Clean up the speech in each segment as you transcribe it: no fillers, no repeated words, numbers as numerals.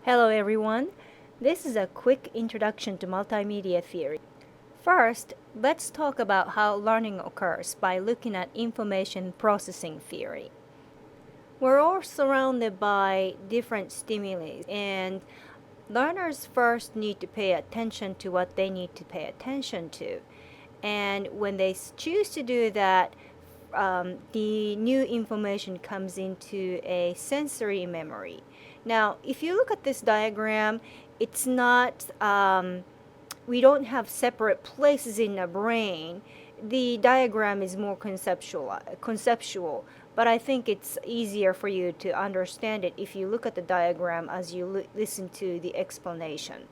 Hello everyone. This is a quick introduction to multimedia theory. First, let's talk about how learning occurs by looking at information processing theory. We're all surrounded by different stimuli, and learners first need to pay attention to what they need to pay attention to. And when they choose to do that, the new information comes into a sensory memory. Now, if you look at this diagram, it's not, we don't have separate places in the brain. The diagram is more conceptual, but I think it's easier for you to understand it if you look at the diagram as you listen to the explanation.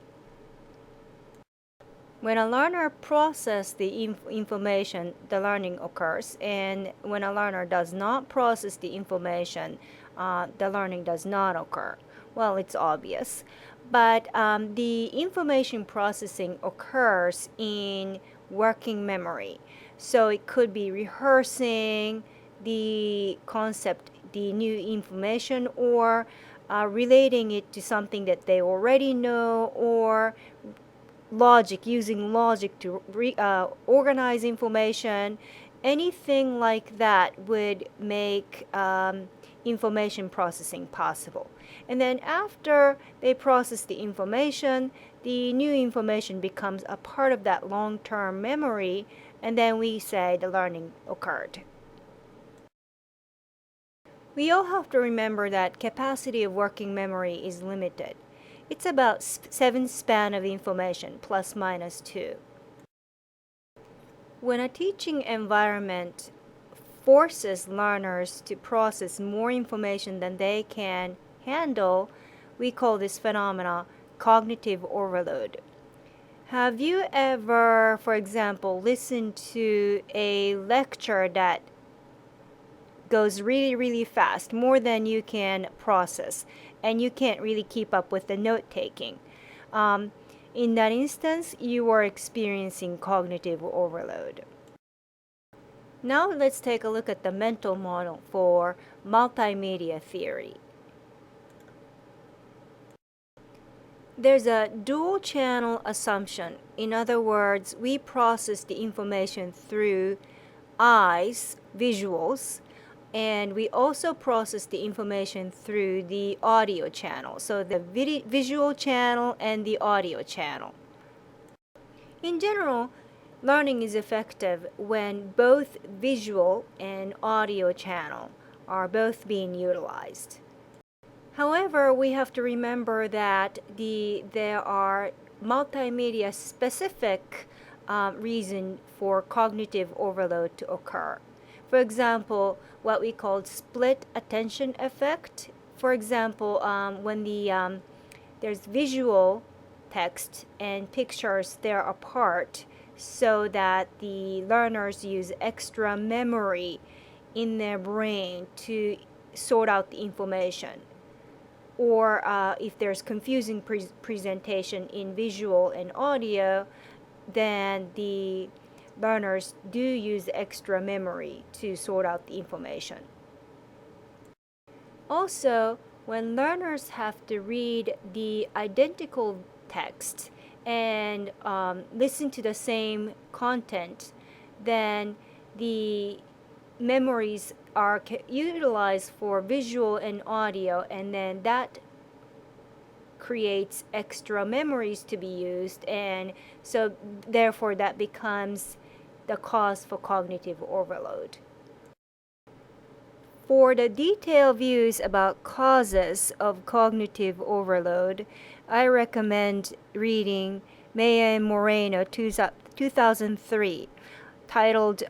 When a learner processes the information, the learning occurs, and when a learner does not process the information, the learning does not occur. Well, it's obvious, but the information processing occurs in working memory. So it could be rehearsing the concept, the new information, or relating it to something that they already know, or using logic to organize information. Anything like that would make information processing possible. And then after they process the information, the new information becomes a part of that long-term memory, and then we say the learning occurred. We all have to remember that capacity of working memory is limited. It's about 7 span of information, plus minus 2. When a teaching environment forces learners to process more information than they can handle, we call this phenomena cognitive overload. Have you ever, for example, listened to a lecture that goes really fast, more than you can process, and you can't really keep up with the note-taking? In that instance, you are experiencing cognitive overload. Now let's take a look at the mental model for multimedia theory. There's a dual channel assumption. In other words, we process the information through eyes, visuals, and we also process the information through the audio channel. So the visual channel and the audio channel. In general, learning is effective when both visual and audio channel are both being utilized. However, we have to remember that there are multimedia specific reason for cognitive overload to occur. For example, what we call split attention effect. For example, when there's visual text and pictures, they're apart, so that the learners use extra memory in their brain to sort out the information. Or if there's confusing presentation in visual and audio, then the learners do use extra memory to sort out the information. Also, when learners have to read the identical text and listen to the same content, then the memories are utilized for visual and audio, and then that creates extra memories to be used, and so therefore that becomes the cause for cognitive overload. For the detailed views about causes of cognitive overload, I recommend reading Maya and Moreno 2003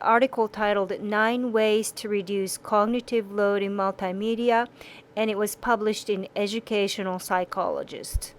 article titled 9 Ways to Reduce Cognitive Load in Multimedia, and it was published in Educational Psychologist.